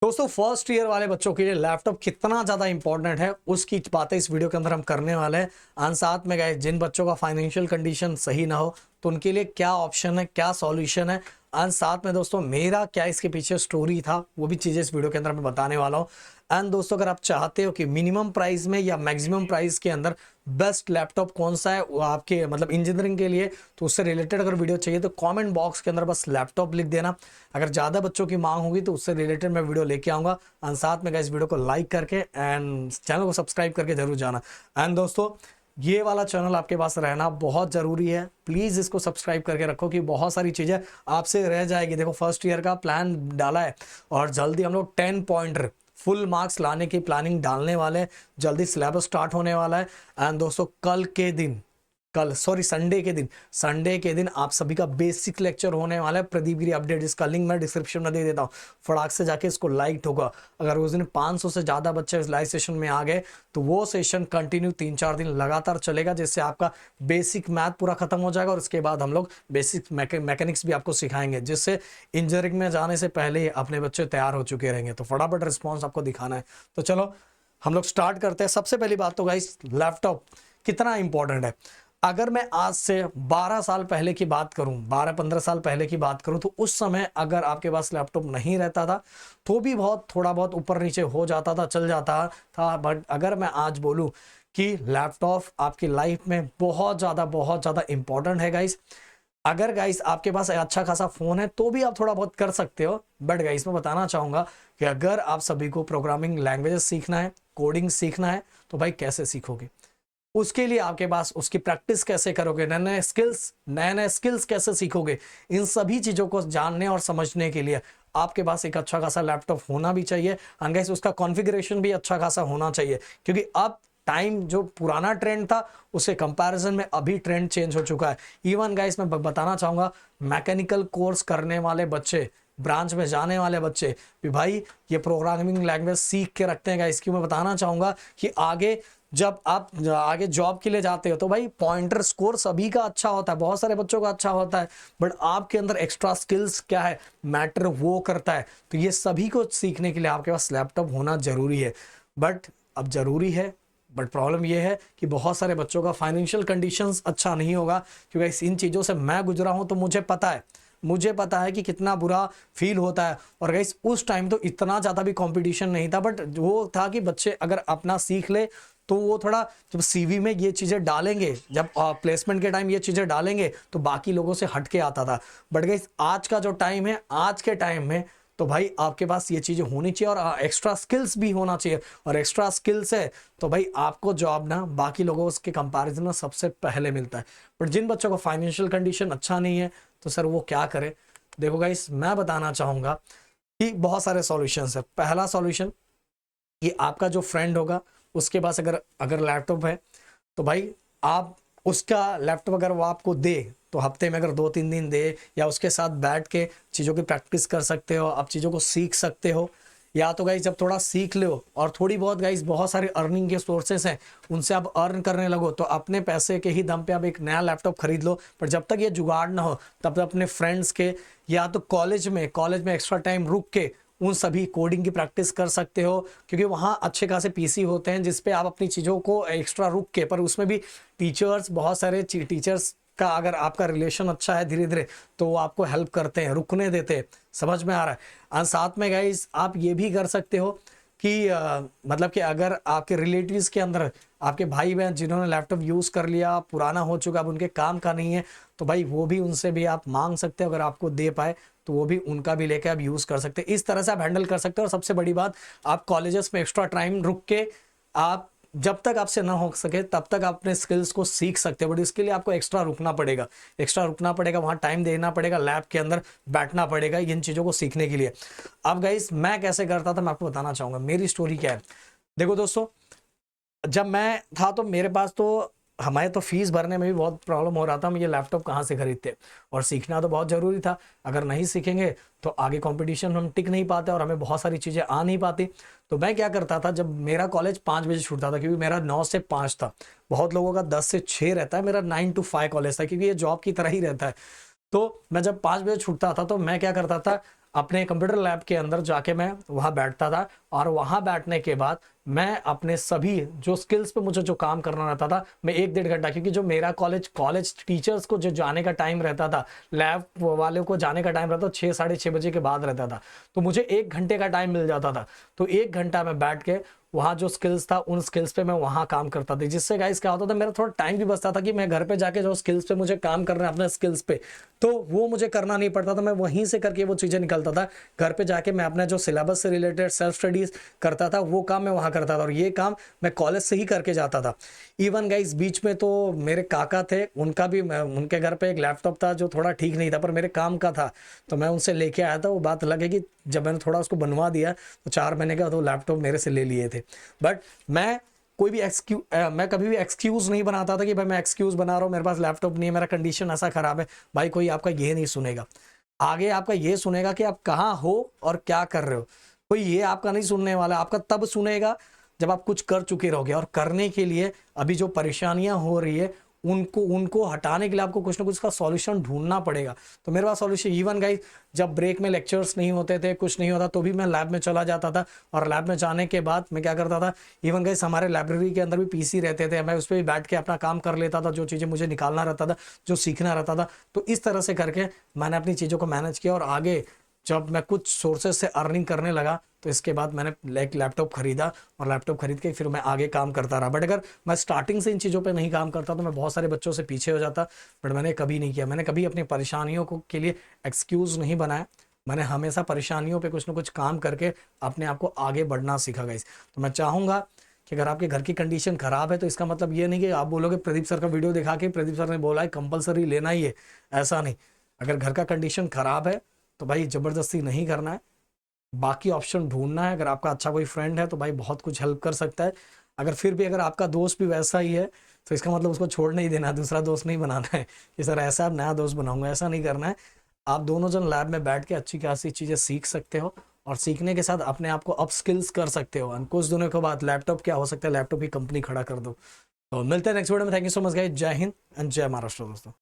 दोस्तों first year वाले बच्चों के लिए लैपटॉप कितना ज़्यादा इंपॉर्टेंट है उसकी बातें इस वीडियो के अंदर हम करने वाले हैं। और साथ में गए जिन बच्चों का फाइनेंशियल कंडीशन सही ना हो तो उनके लिए क्या ऑप्शन है, क्या सॉल्यूशन है। एंड साथ में दोस्तों मेरा क्या इसके पीछे स्टोरी था वो भी चीज़ें इस वीडियो के अंदर मैं बताने वाला हूँ। एंड दोस्तों अगर आप चाहते हो कि मिनिमम प्राइस में या मैक्सिमम प्राइस के अंदर बेस्ट लैपटॉप कौन सा है वो आपके मतलब इंजीनियरिंग के लिए, तो उससे रिलेटेड अगर वीडियो चाहिए तो कमेंट बॉक्स के अंदर बस लैपटॉप लिख देना। अगर ज़्यादा बच्चों की मांग होगी तो उससे रिलेटेड मैं वीडियो लेके आऊँगा। एंड साथ में इस वीडियो को लाइक करके एंड चैनल को सब्सक्राइब करके जरूर जाना। एंड दोस्तों ये वाला चैनल आपके पास रहना बहुत ज़रूरी है, प्लीज़ इसको सब्सक्राइब करके रखो कि बहुत सारी चीज़ें आपसे रह जाएगी। देखो फर्स्ट ईयर का प्लान डाला है और जल्दी हम लोग 10 पॉइंटर फुल मार्क्स लाने की प्लानिंग डालने वाले हैं। जल्दी सिलेबस स्टार्ट होने वाला है। एंड दोस्तों संडे के दिन आप सभी का बेसिक लेक्चर होने वाला है प्रदीप गिरी अपडेट, इसका लिंक मैं डिस्क्रिप्शन में दे देता हूँ। फटाक से जाके इसको लाइक होगा। अगर उस दिन 500 से ज़्यादा बच्चे इस लाइव सेशन में आ गए तो वो सेशन कंटिन्यू 3-4 दिन लगातार चलेगा, जिससे आपका बेसिक मैथ पूरा खत्म हो जाएगा। और उसके बाद हम लोग बेसिक मैकेनिक्स भी आपको सिखाएंगे, जिससे इंजीनियरिंग में जाने से पहले ही अपने बच्चे तैयार हो चुके रहेंगे। तो फटाफट रिस्पॉन्स आपको दिखाना है। तो चलो हम लोग स्टार्ट करते हैं। सबसे पहली बात तो गाइस लैपटॉप कितना इंपॉर्टेंट है। अगर मैं आज से 12 साल पहले की बात करूं, 12-15 साल पहले की बात करूं, तो उस समय अगर आपके पास लैपटॉप नहीं रहता था तो भी बहुत थोड़ा बहुत ऊपर नीचे हो जाता था, चल जाता था। बट अगर मैं आज बोलूं कि लैपटॉप आपकी लाइफ में बहुत ज़्यादा इंपॉर्टेंट है गाइस। अगर गाइस आपके पास अच्छा खासा फ़ोन है तो भी आप थोड़ा बहुत कर सकते हो। बट गाइस मैं बताना चाहूँगा कि अगर आप सभी को प्रोग्रामिंग लैंग्वेजेस सीखना है, कोडिंग सीखना है, तो भाई कैसे सीखोगे? उसके लिए आपके पास उसकी प्रैक्टिस कैसे करोगे, नए नए स्किल्स कैसे सीखोगे? इन सभी चीज़ों को जानने और समझने के लिए आपके पास एक अच्छा खासा लैपटॉप होना भी चाहिए। एंड गाइस उसका कॉन्फ़िगरेशन भी अच्छा खासा होना चाहिए, क्योंकि अब टाइम जो पुराना ट्रेंड था उसके कंपैरिजन में अभी ट्रेंड चेंज हो चुका है। इवन गाइस मैं बताना चाहूँगा मैकेनिकल कोर्स करने वाले बच्चे, ब्रांच में जाने वाले बच्चे भी भाई ये प्रोग्रामिंग लैंग्वेज सीख के रखते हैं गाइस। क्यों मैं बताना चाहूँगा कि आगे जब आप आगे जॉब के लिए जाते हो तो भाई पॉइंटर स्कोर सभी का अच्छा होता है, बहुत सारे बच्चों का अच्छा होता है, बट आपके अंदर एक्स्ट्रा स्किल्स क्या है मैटर वो करता है। तो ये सभी को सीखने के लिए आपके पास लैपटॉप होना जरूरी है। बट अब जरूरी है, बट प्रॉब्लम ये है कि बहुत सारे बच्चों का फाइनेंशियल कंडीशंस अच्छा नहीं होगा। क्योंकि इन चीज़ों से मैं गुजरा हूँ तो मुझे पता है कि कितना बुरा फील होता है। और गाइस उस टाइम तो इतना ज़्यादा भी कंपटीशन नहीं था, बट वो था कि बच्चे अगर अपना सीख ले तो वो थोड़ा जब सीवी में ये चीज़ें डालेंगे, जब प्लेसमेंट के टाइम ये चीज़ें डालेंगे तो बाकी लोगों से हट के आता था। बट गाइस आज का जो टाइम है, आज के टाइम में तो भाई आपके पास ये चीज़ें होनी चाहिए और एक्स्ट्रा स्किल्स भी होना चाहिए। और एक्स्ट्रा स्किल्स है तो भाई आपको जॉब ना बाकी लोगों के कंपैरिजन में सबसे पहले मिलता है। बट जिन बच्चों का फाइनेंशियल कंडीशन अच्छा नहीं है तो सर वो क्या करे? देखो गाइस मैं बताना चाहूँगा कि बहुत सारे सॉल्यूशंस है। पहला सॉल्यूशन कि आपका जो फ्रेंड होगा उसके पास अगर अगर लैपटॉप है तो भाई आप उसका लैपटॉप अगर वो आपको दे तो हफ्ते में अगर 2-3 दिन दे, या उसके साथ बैठ के चीज़ों की प्रैक्टिस कर सकते हो, आप चीज़ों को सीख सकते हो। या तो गाइज जब थोड़ा सीख लो और थोड़ी बहुत गाइज बहुत सारे अर्निंग के सोर्सेस हैं उनसे आप अर्न करने लगो तो अपने पैसे के ही दम पे आप एक नया लैपटॉप खरीद लो। पर जब तक ये जुगाड़ ना हो तब तक अपने फ्रेंड्स के या तो कॉलेज में एक्स्ट्रा टाइम रुक के उन सभी कोडिंग की प्रैक्टिस कर सकते हो, क्योंकि वहाँ अच्छे खासे पीसी होते हैं जिस पे आप अपनी चीज़ों को एक्स्ट्रा रुक के, पर उसमें भी टीचर्स बहुत सारे टीचर्स का अगर आपका रिलेशन अच्छा है धीरे धीरे तो वो आपको हेल्प करते हैं, रुकने देते हैं। समझ में आ रहा है? और साथ में गाइस आप ये भी कर सकते हो कि मतलब कि अगर आपके रिलेटिव्स के अंदर आपके भाई बहन जिन्होंने लैपटॉप यूज़ कर लिया, पुराना हो चुका, अब उनके काम का नहीं है, तो भाई वो भी उनसे भी आप मांग सकते हो। अगर आपको दे पाए तो वो भी उनका भी लेके आप यूज़ कर सकते हैं। इस तरह से आप हैंडल कर सकते हो। और सबसे बड़ी बात, आप कॉलेजेस में एक्स्ट्रा टाइम रुक के आप जब तक आपसे ना हो सके तब तक आप अपने स्किल्स को सीख सकते हो। बट इसके लिए आपको एक्स्ट्रा रुकना पड़ेगा, वहाँ टाइम देना पड़ेगा, लैब के अंदर बैठना पड़ेगा इन चीज़ों को सीखने के लिए। अब गाइस मैं कैसे करता था मैं आपको बताना चाहूँगा। मेरी स्टोरी क्या है, देखो दोस्तों, जब मैं था तो मेरे पास तो हमारे तो फीस भरने में भी बहुत प्रॉब्लम हो रहा था। हम ये लैपटॉप कहाँ से खरीदते, और सीखना तो बहुत ज़रूरी था। अगर नहीं सीखेंगे तो आगे कंपटीशन हम टिक नहीं पाते और हमें बहुत सारी चीज़ें आ नहीं पाती। तो मैं क्या करता था, जब मेरा कॉलेज 5 बजे छूटता था, क्योंकि मेरा 9 से 5 था, बहुत लोगों का 10 से 6 रहता है, मेरा 9 to 5 कॉलेज था, क्योंकि ये जॉब की तरह ही रहता है। तो मैं जब 5 बजे छूटता था तो मैं क्या करता था, अपने कंप्यूटर लैब के अंदर जाके मैं वहाँ बैठता था, और वहाँ बैठने के बाद मैं अपने सभी जो स्किल्स पे मुझे जो काम करना रहता था, मैं 1 डेढ़ घंटा, क्योंकि जो मेरा कॉलेज टीचर्स को जो जाने का टाइम रहता था, लैब वालों को जाने का टाइम रहता था 6 साढ़े 6 बजे के बाद रहता था, तो मुझे 1 घंटे का टाइम मिल जाता था। तो 1 घंटा मैं बैठ के वहाँ जो स्किल्स था उन स्किल्स पे मैं वहाँ काम करता था, जिससे गाइस क्या होता था, मेरा थोड़ा टाइम भी बचता था कि मैं घर पे जाके जो स्किल्स पे मुझे काम करना है अपने स्किल्स पे, तो वो मुझे करना नहीं पड़ता था, मैं वहीं से करके वो चीज़ें निकलता था। घर पे जाके मैं अपना जो सिलेबस से रिलेटेड सेल्फ स्टडीज करता था, वो काम मैं वहाँ करता था, और ये काम मैं कॉलेज से ही करके जाता था। इवन गाइस बीच में तो मेरे काका थे, उनका भी उनके घर पे एक लैपटॉप था जो थोड़ा ठीक नहीं था, पर मेरे काम का था, तो मैं उनसे लेके आया था। वो बात अलग है कि जब मैंने थोड़ा उसको बनवा दिया तो 4 महीने का तो लैपटॉप मेरे से ले लिए थे। बट मैं कोई भी मैं कभी भी एक्सक्यूज़ नहीं बनाता था कि भाई मैं एक्सक्यूज़ बना रहा हूँ, मेरे पास लैपटॉप नहीं है, मेरा कंडीशन ऐसा ख़राब है। भाई कोई आपका ये नहीं सुनेगा, आगे आपका ये सुनेगा कि आप कहाँ हो और क्या कर रहे हो। कोई ये आपका नहीं सुनने वाला, आपका तब सुनेगा जब आप कुछ कर चुके रहोगे, और करने के लिए अभी जो परेशानियां हो रही है उनको उनको हटाने के लिए आपको कुछ ना कुछ का सॉल्यूशन ढूंढना पड़ेगा। तो मेरे पास सॉल्यूशन, इवन गाइस जब ब्रेक में लेक्चर्स नहीं होते थे, कुछ नहीं होता, तो भी मैं लैब में चला जाता था, और लैब में जाने के बाद मैं क्या करता था, इवन गाइस हमारे लाइब्रेरी के अंदर भी पीसी रहते थे, मैं उस पर भी बैठ के अपना काम कर लेता था, जो चीज़ें मुझे निकालना रहता था, जो सीखना रहता था। तो इस तरह से करके मैंने अपनी चीज़ों को मैनेज किया, और आगे जब मैं कुछ सोर्सेज से अर्निंग करने लगा, तो इसके बाद मैंने एक लैपटॉप खरीदा, और लैपटॉप खरीद के फिर मैं आगे काम करता रहा। बट अगर मैं स्टार्टिंग से इन चीज़ों पे नहीं काम करता तो मैं बहुत सारे बच्चों से पीछे हो जाता। बट मैंने कभी नहीं किया, मैंने कभी अपनी परेशानियों को के लिए एक्सक्यूज़ नहीं बनाया, मैंने हमेशा परेशानियों पे कुछ ना कुछ काम करके अपने आप को आगे बढ़ना सीखा गाइस। तो मैं चाहूँगा कि अगर आपके घर की कंडीशन ख़राब है, तो इसका मतलब ये नहीं कि आप बोलोगे प्रदीप सर का वीडियो दिखा के प्रदीप सर ने बोला है कंपलसरी लेना ही है, ऐसा नहीं। अगर घर का कंडीशन ख़राब है तो भाई ज़बरदस्ती नहीं करना है, बाकी ऑप्शन ढूंढना है। अगर आपका अच्छा कोई फ्रेंड है तो भाई बहुत कुछ हेल्प कर सकता है। अगर फिर भी अगर आपका दोस्त भी वैसा ही है, तो इसका मतलब उसको छोड़ नहीं देना है, दूसरा दोस्त नहीं बनाना है कि सर ऐसा अब नया दोस्त बनाऊंगा, ऐसा नहीं करना है। आप दोनों जन लैब में बैठ के अच्छी खासी चीज़ें सीख सकते हो, और सीखने के साथ अपने आप को अप स्किल्स कर सकते हो, और कुछ दिनों के बाद लैपटॉप क्या हो सकता है, लैपटॉप की कंपनी खड़ा कर दो। तो मिलते हैं नेक्स्ट वीडियो में। Thank you so much guys, जय हिंद एंड जय महाराष्ट्र दोस्तों।